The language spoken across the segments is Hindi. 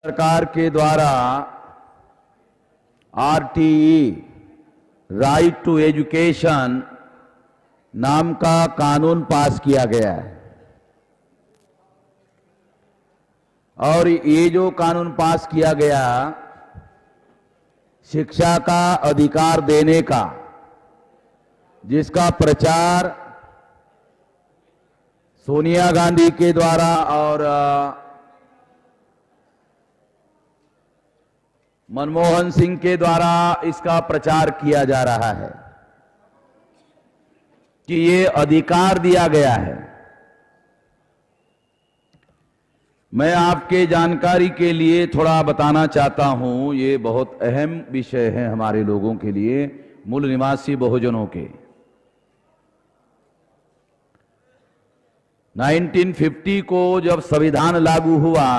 सरकार के द्वारा आरटीई राइट टू एजुकेशन नाम का कानून पास किया गया है और ये जो कानून पास किया गया शिक्षा का अधिकार देने का, जिसका प्रचार सोनिया गांधी के द्वारा और मनमोहन सिंह के द्वारा इसका प्रचार किया जा रहा है कि ये अधिकार दिया गया है। मैं आपके जानकारी के लिए थोड़ा बताना चाहता हूं, ये बहुत अहम विषय है हमारे लोगों के लिए, मूल निवासी बहुजनों के। 1950 को जब संविधान लागू हुआ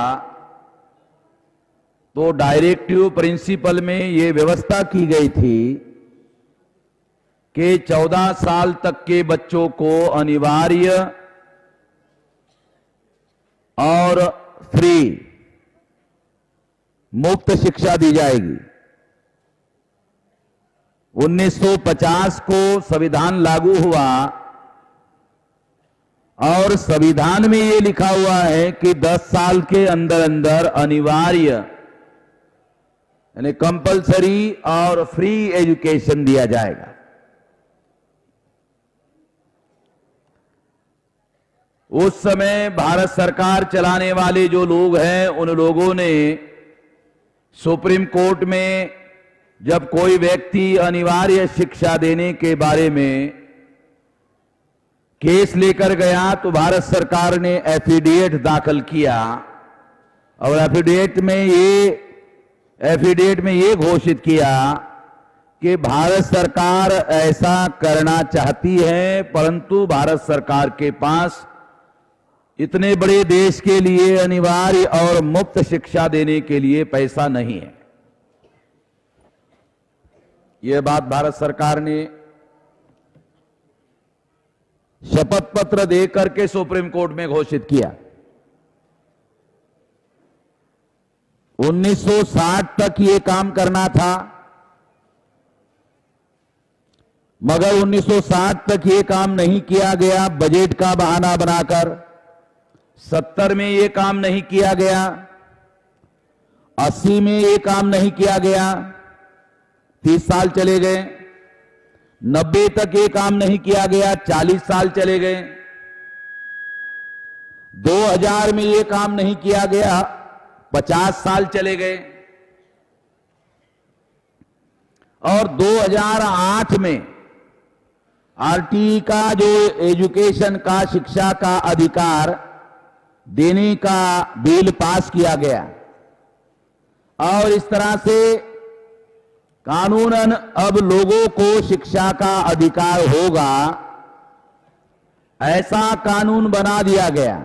तो डायरेक्टिव प्रिंसिपल में ये व्यवस्था की गई थी कि 14 साल तक के बच्चों को अनिवार्य और फ्री मुफ्त शिक्षा दी जाएगी। 1950 को संविधान लागू हुआ और संविधान में ये लिखा हुआ है कि 10 साल के अंदर अंदर अनिवार्य यानी कंपलसरी और फ्री एजुकेशन दिया जाएगा। उस समय भारत सरकार चलाने वाले जो लोग हैं उन लोगों ने सुप्रीम कोर्ट में जब कोई व्यक्ति अनिवार्य शिक्षा देने के बारे में केस लेकर गया तो भारत सरकार ने एफिडेविट दाखिल किया और एफिडेविट में ये घोषित किया कि भारत सरकार ऐसा करना चाहती है, परंतु भारत सरकार के पास इतने बड़े देश के लिए अनिवार्य और मुफ्त शिक्षा देने के लिए पैसा नहीं है। यह बात भारत सरकार ने शपथ पत्र दे करके सुप्रीम कोर्ट में घोषित किया। 1960 तक ये काम करना था, मगर 1960 तक ये काम नहीं किया गया बजट का बहाना बनाकर। 70 में ये काम नहीं किया गया, 80 में ये काम नहीं किया गया, 30 साल चले गए। 90 तक ये काम नहीं किया गया, 40 साल चले गए। 2000 में ये काम नहीं किया गया, 50 साल चले गए। और 2008 में आरटीई का जो एजुकेशन का, शिक्षा का अधिकार देने का बिल पास किया गया और इस तरह से कानूनन अब लोगों को शिक्षा का अधिकार होगा, ऐसा कानून बना दिया गया।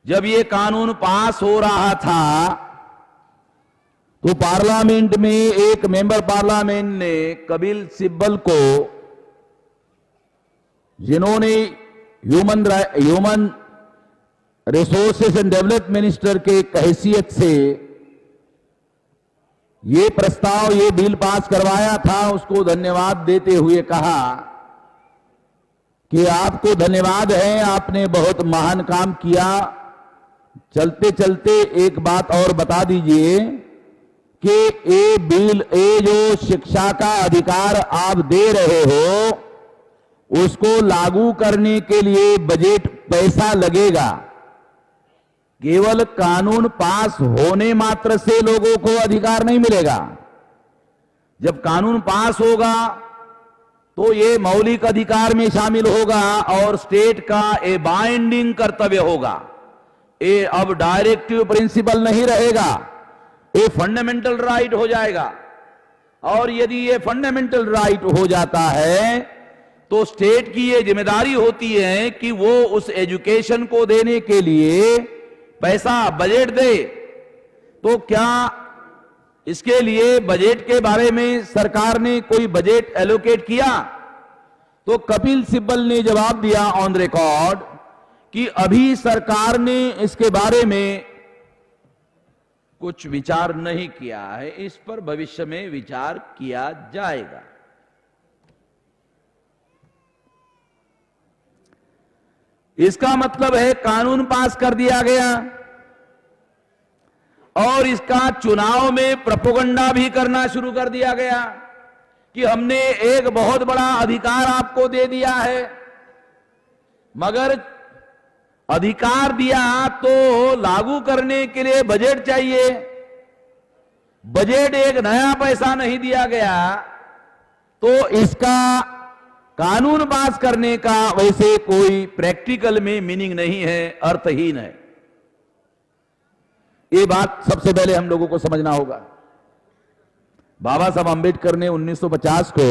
जब ये कानून पास हो रहा था तो पार्लियामेंट में एक मेंबर पार्लियामेंट ने कपिल सिब्बल को, जिन्होंने human resources and development minister के हैसियत से ये प्रस्ताव, ये बिल पास करवाया था, उसको धन्यवाद देते हुए कहा कि आपको धन्यवाद है, आपने बहुत महान काम किया। चलते चलते एक बात और बता दीजिए कि ये बिल, ये जो शिक्षा का अधिकार आप दे रहे हो, उसको लागू करने के लिए बजट पैसा लगेगा। केवल कानून पास होने मात्र से लोगों को अधिकार नहीं मिलेगा। जब कानून पास होगा तो ये मौलिक अधिकार में शामिल होगा और स्टेट का ये बाइंडिंग कर्तव्य होगा। ये अब डायरेक्टिव प्रिंसिपल नहीं रहेगा, ये फंडामेंटल राइट हो जाएगा। और यदि ये फंडामेंटल राइट हो जाता है तो स्टेट की ये जिम्मेदारी होती है कि वो उस एजुकेशन को देने के लिए पैसा, बजट दे। तो क्या इसके लिए बजट के बारे में सरकार ने कोई बजट एलोकेट किया? तो कपिल सिब्बल ने जवाब दिया ऑन रिकॉर्ड कि अभी सरकार ने इसके बारे में कुछ विचार नहीं किया है। इस पर भविष्य में विचार किया जाएगा। इसका मतलब है कानून पास कर दिया गया और इसका चुनाव में प्रोपेगेंडा भी करना शुरू कर दिया गया कि हमने एक बहुत बड़ा अधिकार आपको दे दिया है। मगर अधिकार दिया तो लागू करने के लिए बजट चाहिए। बजट एक नया पैसा नहीं दिया गया, तो इसका कानून पास करने का वैसे कोई प्रैक्टिकल में मीनिंग नहीं है, अर्थहीन है। ये बात सबसे पहले हम लोगों को समझना होगा। बाबा साहब अंबेडकर ने 1950 को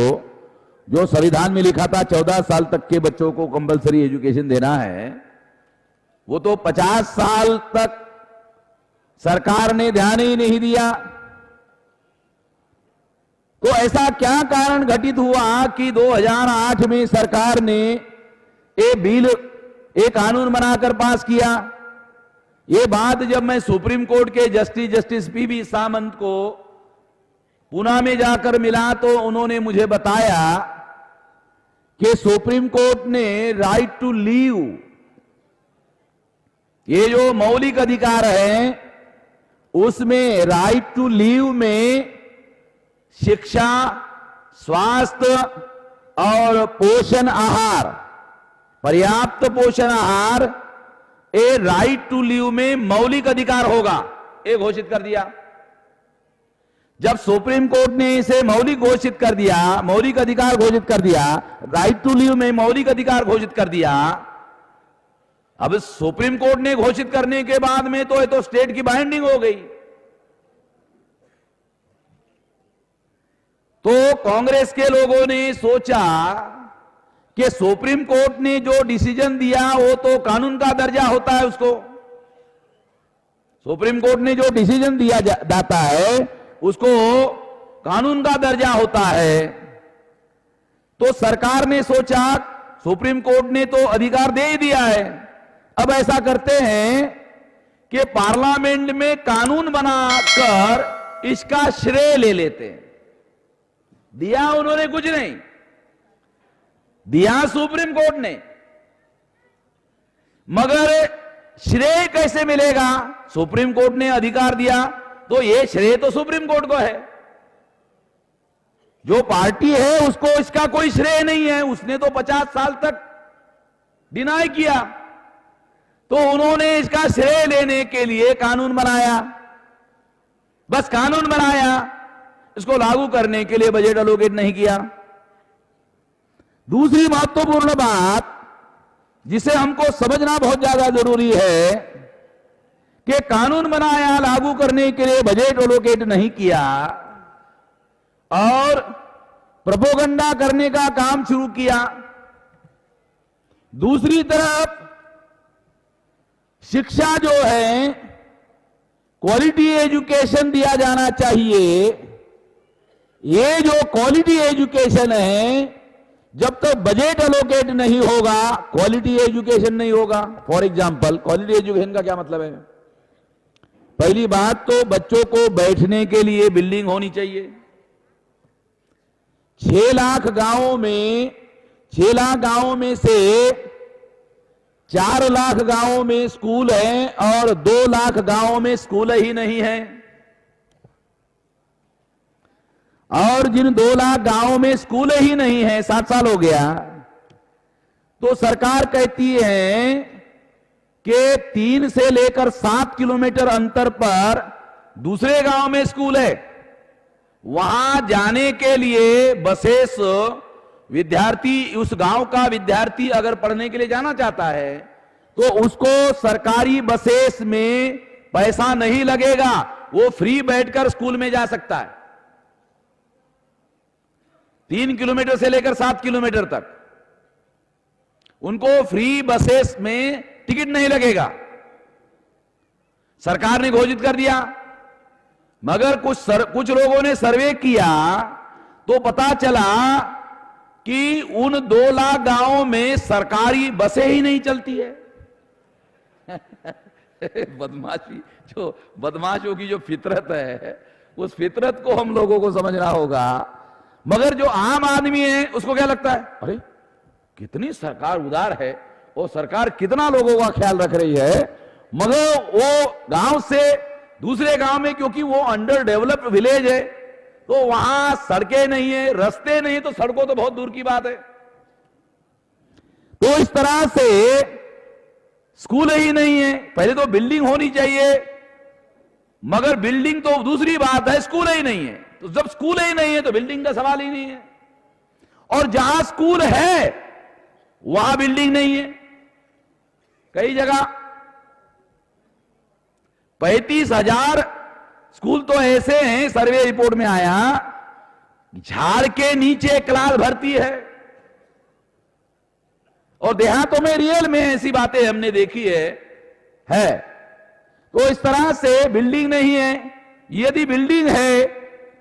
जो संविधान में लिखा था 14 साल तक के बच्चों को कंपलसरी एजुकेशन देना है, वो तो 50 साल तक सरकार ने ध्यान ही नहीं दिया। तो ऐसा क्या कारण घटित हुआ कि 2008 में सरकार ने एक कानून बनाकर पास किया। ये बात जब मैं सुप्रीम कोर्ट के जस्टिस पीवी सामंत को पुणे में जाकर मिला तो उन्होंने मुझे बताया कि सुप्रीम कोर्ट ने राइट टू लीव, ये जो मौलिक अधिकार है उसमें राइट टू लीव में शिक्षा, स्वास्थ्य और पोषण आहार, पर्याप्त पोषण आहार, ए राइट टू लीव में मौलिक अधिकार होगा, ये घोषित कर दिया। जब सुप्रीम कोर्ट ने इसे मौलिक घोषित कर दिया, मौलिक अधिकार घोषित कर दिया, राइट टू लीव में मौलिक अधिकार घोषित कर दिया, अब सुप्रीम कोर्ट ने घोषित करने के बाद में तो ये तो स्टेट की बाइंडिंग हो गई। तो कांग्रेस के लोगों ने सोचा कि सुप्रीम कोर्ट ने जो डिसीजन दिया वो तो कानून का दर्जा होता है, उसको सुप्रीम कोर्ट ने जो डिसीजन दिया जाता है उसको कानून का दर्जा होता है। तो सरकार ने सोचा सुप्रीम कोर्ट ने तो अधिकार दे ही दिया है, अब ऐसा करते हैं कि पार्लियामेंट में कानून बनाकर इसका श्रेय ले लेते हैं। दिया उन्होंने कुछ नहीं, दिया सुप्रीम कोर्ट ने, मगर श्रेय कैसे मिलेगा? सुप्रीम कोर्ट ने अधिकार दिया तो ये श्रेय तो सुप्रीम कोर्ट को है। जो पार्टी है उसको इसका कोई श्रेय नहीं है, उसने तो 50 साल तक डिनाई किया। तो उन्होंने इसका श्रेय लेने के लिए कानून बनाया, बस कानून बनाया, इसको लागू करने के लिए बजट एलोकेट नहीं किया। दूसरी महत्वपूर्ण बात जिसे हमको समझना बहुत ज्यादा जरूरी है कि कानून बनाया, लागू करने के लिए बजट एलोकेट नहीं किया और प्रोपेगेंडा करने का काम शुरू किया। दूसरी तरफ शिक्षा जो है, क्वालिटी एजुकेशन दिया जाना चाहिए। ये जो क्वालिटी एजुकेशन है, जब तक बजट एलोकेट नहीं होगा क्वालिटी एजुकेशन नहीं होगा। फॉर एग्जांपल, क्वालिटी एजुकेशन का क्या मतलब है? पहली बात तो बच्चों को बैठने के लिए बिल्डिंग होनी चाहिए। 6 लाख गांवों में से 4 लाख गांवों में स्कूल है और 2 लाख गांवों में स्कूल ही नहीं है। और जिन 2 लाख गांवों में स्कूल ही नहीं है, 7 साल हो गया, तो सरकार कहती है कि 3 से लेकर 7 किलोमीटर अंतर पर दूसरे गांव में स्कूल है। वहां जाने के लिए बसेस, विद्यार्थी, उस गांव का विद्यार्थी अगर पढ़ने के लिए जाना चाहता है तो उसको सरकारी बसेस में पैसा नहीं लगेगा, वो फ्री बैठकर स्कूल में जा सकता है। 3 किलोमीटर से लेकर 7 किलोमीटर तक उनको फ्री बसेस में टिकट नहीं लगेगा, सरकार ने घोषित कर दिया। मगर कुछ लोगों ने सर्वे किया तो पता चला कि उन 2 लाख गांवों में सरकारी बसें ही नहीं चलती है। बदमाशी, जो बदमाशों की जो फितरत है, उस फितरत को हम लोगों को समझना होगा। मगर जो आम आदमी है उसको क्या लगता है, अरे कितनी सरकार उदार है, वो सरकार कितना लोगों का ख्याल रख रही है। मगर वो गांव से दूसरे गांव में, क्योंकि वो अंडर डेवलप्ड विलेज है, तो वहां सड़कें नहीं है, रास्ते नहीं, तो सड़कों तो बहुत दूर की बात है। तो इस तरह से स्कूल ही नहीं है। पहले तो बिल्डिंग होनी चाहिए, मगर बिल्डिंग तो दूसरी बात है, स्कूल ही नहीं है। तो जब स्कूल ही नहीं है तो बिल्डिंग का सवाल ही नहीं है। और जहां स्कूल है वहां बिल्डिंग नहीं है। कई जगह 35,000 स्कूल तो ऐसे हैं, सर्वे रिपोर्ट में आया, झाड़ के नीचे क्लास भर्ती है। और देहातों में रियल में ऐसी बातें हमने देखी है। तो इस तरह से बिल्डिंग नहीं है। यदि बिल्डिंग है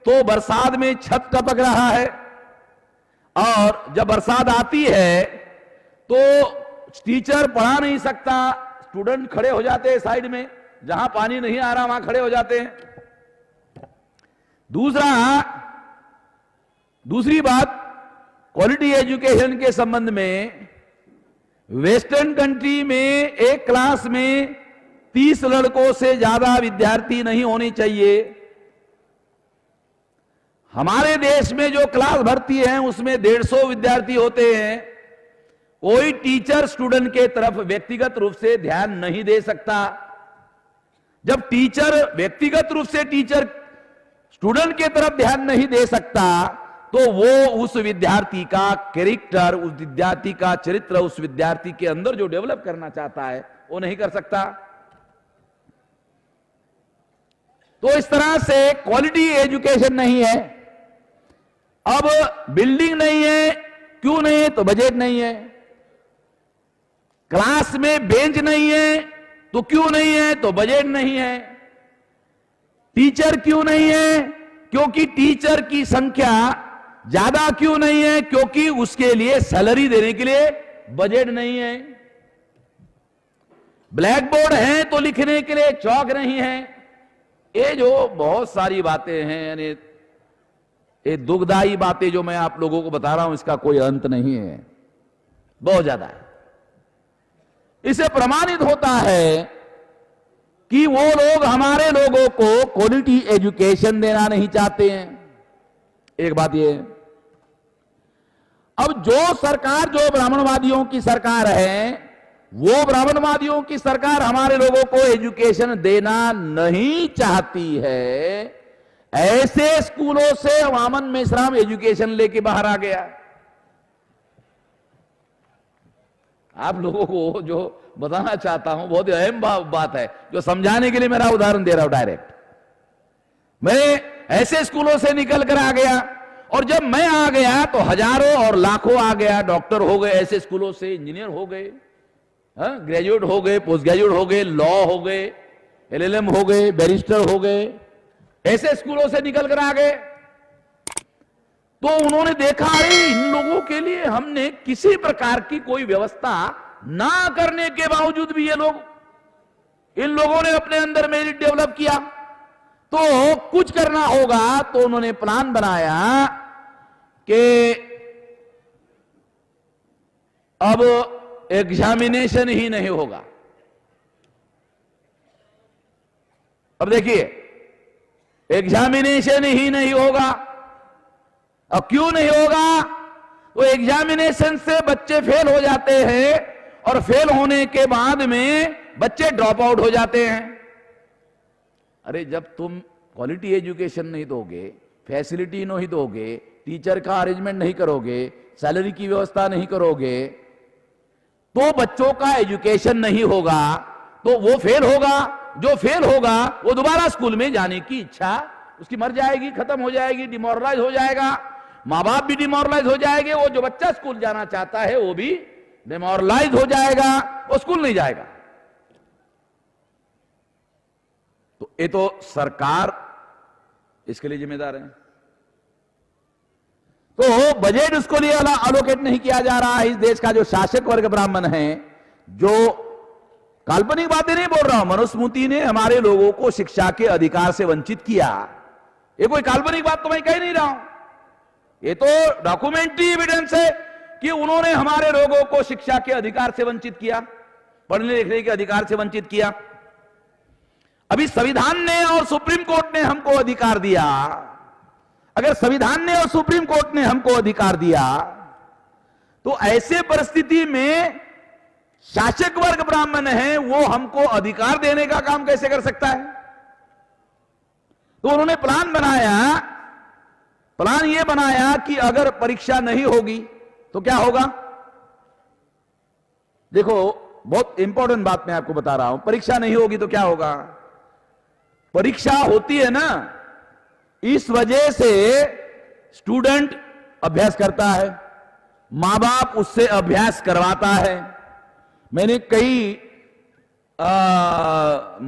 तो बरसात में छत टपक रहा है, और जब बरसात आती है तो टीचर पढ़ा नहीं सकता, स्टूडेंट खड़े हो जाते हैं साइड में, जहां पानी नहीं आ रहा वहां खड़े हो जाते हैं। दूसरी बात, क्वालिटी एजुकेशन के संबंध में, वेस्टर्न कंट्री में एक क्लास में 30 लड़कों से ज्यादा विद्यार्थी नहीं होने चाहिए। हमारे देश में जो क्लास भर्ती है उसमें 150 विद्यार्थी होते हैं। कोई टीचर स्टूडेंट के तरफ व्यक्तिगत रूप से ध्यान नहीं दे सकता। जब टीचर व्यक्तिगत रूप से टीचर स्टूडेंट के तरफ ध्यान नहीं दे सकता, तो वो उस विद्यार्थी का कैरेक्टर, उस विद्यार्थी का चरित्र, उस विद्यार्थी के अंदर जो डेवलप करना चाहता है वो नहीं कर सकता। तो इस तरह से क्वालिटी एजुकेशन नहीं है। अब बिल्डिंग नहीं है, क्यों नहीं है, तो बजट नहीं है। क्लास में बेंच नहीं है, तो क्यों नहीं है, तो बजट नहीं है। टीचर क्यों नहीं है, क्योंकि टीचर की संख्या ज्यादा क्यों नहीं है, क्योंकि उसके लिए सैलरी देने के लिए बजट नहीं है। ब्लैक बोर्ड है तो लिखने के लिए चौक नहीं है। ये जो बहुत सारी बातें हैं, यानी ये दुखदाई बातें जो मैं आप लोगों को बता रहा हूं, इसका कोई अंत नहीं है, बहुत ज्यादा है। इससे प्रमाणित होता है कि वो लोग हमारे लोगों को क्वालिटी एजुकेशन देना नहीं चाहते हैं। एक बात ये, अब जो सरकार, जो ब्राह्मणवादियों की सरकार है, वो ब्राह्मणवादियों की सरकार हमारे लोगों को एजुकेशन देना नहीं चाहती है। ऐसे स्कूलों से वामन मेश्राम एजुकेशन लेके बाहर आ गया। आप लोगों को जो बताना चाहता हूं, बहुत अहम बात है, जो समझाने के लिए मेरा उदाहरण दे रहा हूं डायरेक्ट। मैं ऐसे स्कूलों से निकल कर आ गया, और जब मैं आ गया तो हजारों और लाखों आ गया, डॉक्टर हो गए ऐसे स्कूलों से, इंजीनियर हो गए, ग्रेजुएट हो गए, पोस्ट ग्रेजुएट हो गए, लॉ हो गए, LLM हो गए, बैरिस्टर हो गए, ऐसे स्कूलों से निकल कर आ गए। तो उन्होंने देखा, अरे इन लोगों के लिए हमने किसी प्रकार की कोई व्यवस्था ना करने के बावजूद भी ये लोग, इन लोगों ने अपने अंदर मेरिट डेवलप किया, तो कुछ करना होगा। तो उन्होंने प्लान बनाया कि अब एग्जामिनेशन ही नहीं होगा। अब देखिए, एग्जामिनेशन ही नहीं होगा। अब क्यों नहीं होगा? तो एग्जामिनेशन से बच्चे फेल हो जाते हैं, और फेल होने के बाद में बच्चे ड्रॉप आउट हो जाते हैं। अरे जब तुम क्वालिटी एजुकेशन नहीं दोगे, फैसिलिटी नहीं दोगे, टीचर का अरेंजमेंट नहीं करोगे, सैलरी की व्यवस्था नहीं करोगे, तो बच्चों का एजुकेशन नहीं होगा, तो वो फेल होगा। जो फेल होगा वो दोबारा स्कूल में जाने की इच्छा उसकी मर जाएगी, खत्म हो जाएगी, डिमोरलाइज हो जाएगा। मां बाप भी डिमोरलाइज हो जाएंगे, वो जो बच्चा स्कूल जाना चाहता है वो भी डिमोरलाइज हो जाएगा, वो स्कूल नहीं जाएगा। तो ये तो सरकार इसके लिए जिम्मेदार है। तो बजट उसको लिए अलोकेट नहीं किया जा रहा है। इस देश का जो शासक वर्ग ब्राह्मण है, जो काल्पनिक बातें नहीं बोल रहा हूं। मनुस्मृति ने हमारे लोगों को शिक्षा के अधिकार से वंचित किया, ये कोई काल्पनिक बात तो मैं कह नहीं रहा हूं, ये तो डॉक्यूमेंट्री एविडेंस है कि उन्होंने हमारे लोगों को शिक्षा के अधिकार से वंचित किया, पढ़ने लिखने के अधिकार से वंचित किया। अभी संविधान ने और सुप्रीम कोर्ट ने हमको अधिकार दिया। अगर संविधान ने और सुप्रीम कोर्ट ने हमको अधिकार दिया तो ऐसे परिस्थिति में शासक वर्ग ब्राह्मण है, वो हमको अधिकार देने का काम कैसे कर सकता है? तो उन्होंने प्लान बनाया, प्लान ये बनाया कि अगर परीक्षा नहीं होगी तो क्या होगा। देखो, बहुत इंपॉर्टेंट बात मैं आपको बता रहा हूं। परीक्षा नहीं होगी तो क्या होगा? परीक्षा होती है ना, इस वजह से स्टूडेंट अभ्यास करता है, मां बाप उससे अभ्यास करवाता है। मैंने कई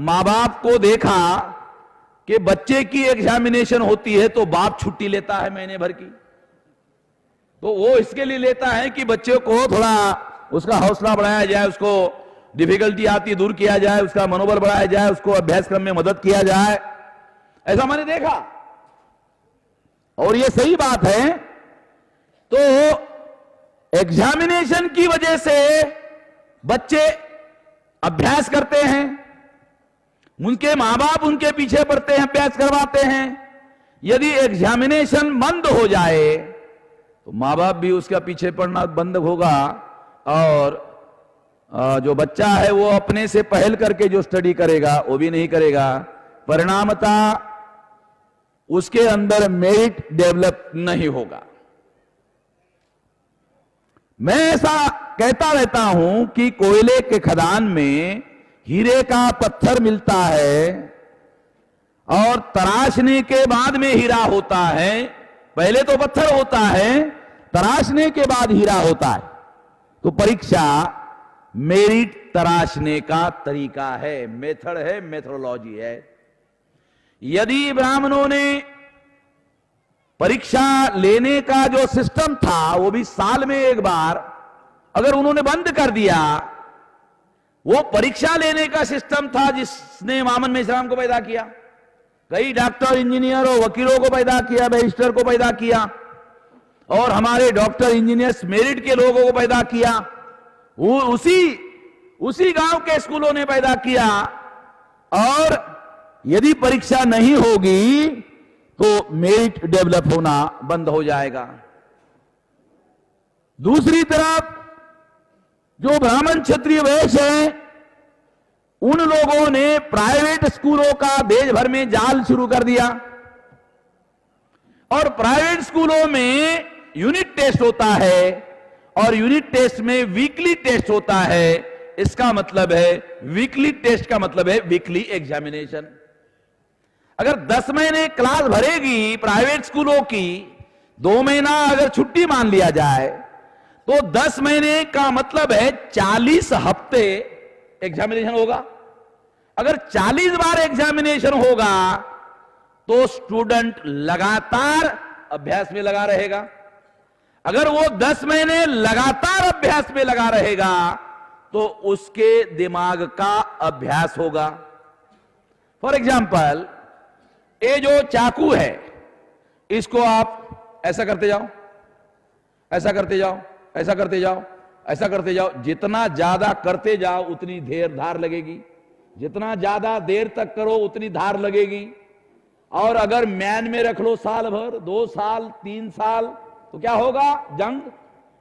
मां बाप को देखा कि बच्चे की एग्जामिनेशन होती है तो बाप छुट्टी लेता है महीने भर की। तो वो इसके लिए लेता है कि बच्चे को थोड़ा उसका हौसला बढ़ाया जाए, उसको डिफिकल्टी आती दूर किया जाए, उसका मनोबल बढ़ाया जाए, उसको अभ्यासक्रम में मदद किया जाए। ऐसा मैंने देखा और ये सही बात है। तो एग्जामिनेशन की वजह से बच्चे अभ्यास करते हैं, उनके मां बाप उनके पीछे पड़ते हैं, अभ्यास करवाते हैं। यदि एग्जामिनेशन बंद हो जाए तो मां बाप भी उसका पीछे पड़ना बंद होगा और जो बच्चा है वो अपने से पहल करके जो स्टडी करेगा वो भी नहीं करेगा। परिणामतः उसके अंदर मेरिट डेवलप नहीं होगा। मैं ऐसा कहता रहता हूं कि कोयले के खदान में हीरे का पत्थर मिलता है और तराशने के बाद में हीरा होता है। पहले तो पत्थर होता है, तराशने के बाद हीरा होता है। तो परीक्षा मेरिट तराशने का तरीका है, मेथड है, मेथोडोलॉजी है। यदि ब्राह्मणों ने परीक्षा लेने का जो सिस्टम था वो भी साल में एक बार अगर उन्होंने बंद कर दिया, वो परीक्षा लेने का सिस्टम था जिसने वामन मेश्राम को पैदा किया, कई डॉक्टर, इंजीनियर और वकीलों को पैदा किया, बैरिस्टर को पैदा किया और हमारे डॉक्टर, इंजीनियर्स, मेरिट के लोगों को पैदा किया। वो उसी गांव के स्कूलों ने पैदा किया। और यदि परीक्षा नहीं होगी तो मेरिट डेवलप होना बंद हो जाएगा। दूसरी तरफ जो ब्राह्मण क्षत्रिय वैश्य हैं, उन लोगों ने प्राइवेट स्कूलों का देश भर में जाल शुरू कर दिया और प्राइवेट स्कूलों में यूनिट टेस्ट होता है और यूनिट टेस्ट में वीकली टेस्ट होता है। इसका मतलब है, वीकली टेस्ट का मतलब है वीकली एग्जामिनेशन। अगर 10 महीने क्लास भरेगी प्राइवेट स्कूलों की, 2 महीना अगर छुट्टी मान लिया जाए तो 10 महीने का मतलब है 40 हफ्ते एग्जामिनेशन होगा। अगर 40 बार एग्जामिनेशन होगा तो स्टूडेंट लगातार अभ्यास में लगा रहेगा। अगर वो 10 महीने लगातार अभ्यास में लगा रहेगा तो उसके दिमाग का अभ्यास होगा। फॉर एग्जाम्पल, ये जो चाकू है, इसको आप ऐसा करते जाओ, ऐसा करते जाओ, ऐसा करते जाओ, ऐसा करते जाओ। जितना ज्यादा करते जाओ उतनी देर धार लगेगी, जितना ज्यादा देर तक करो उतनी धार लगेगी। और अगर मैन में रख लो साल भर, 2 साल, 3 साल, तो क्या होगा?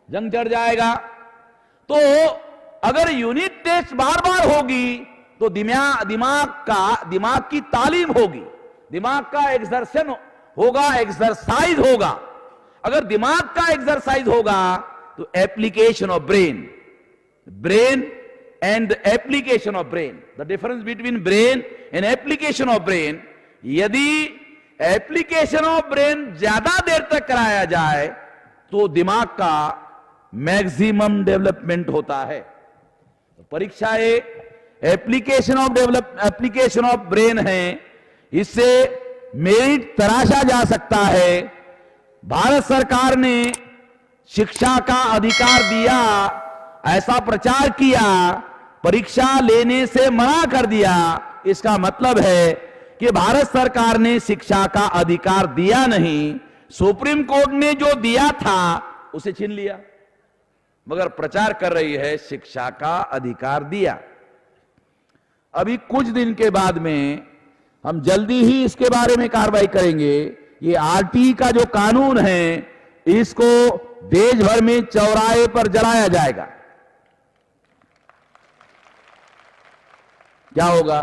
जंग चढ़ जाएगा। तो अगर यूनिट टेस्ट बार बार होगी तो दिमाग की तालीम होगी, दिमाग का एक्सर्शन होगा, एक्सरसाइज होगा। अगर दिमाग का एक्सरसाइज होगा तो application of brain and application of brain, the difference between brain and application of brain, यदि एप्लीकेशन ऑफ ब्रेन ज्यादा देर तक कराया जाए तो दिमाग का मैक्सिमम डेवलपमेंट होता है। तो परीक्षा एप्लीकेशन ऑफ ब्रेन है, इससे मेरिट तराशा जा सकता है। भारत सरकार ने शिक्षा का अधिकार दिया, ऐसा प्रचार किया परीक्षा लेने से मना कर दिया, इसका मतलब है कि भारत सरकार ने शिक्षा का अधिकार दिया नहीं, सुप्रीम कोर्ट ने जो दिया था उसे छीन लिया, मगर प्रचार कर रही है शिक्षा का अधिकार दिया। अभी कुछ दिन के बाद में हम जल्दी ही इसके बारे में कार्रवाई करेंगे। ये आरटी का जो कानून है इसको देश भर में चौराहे पर जलाया जाएगा। क्या होगा?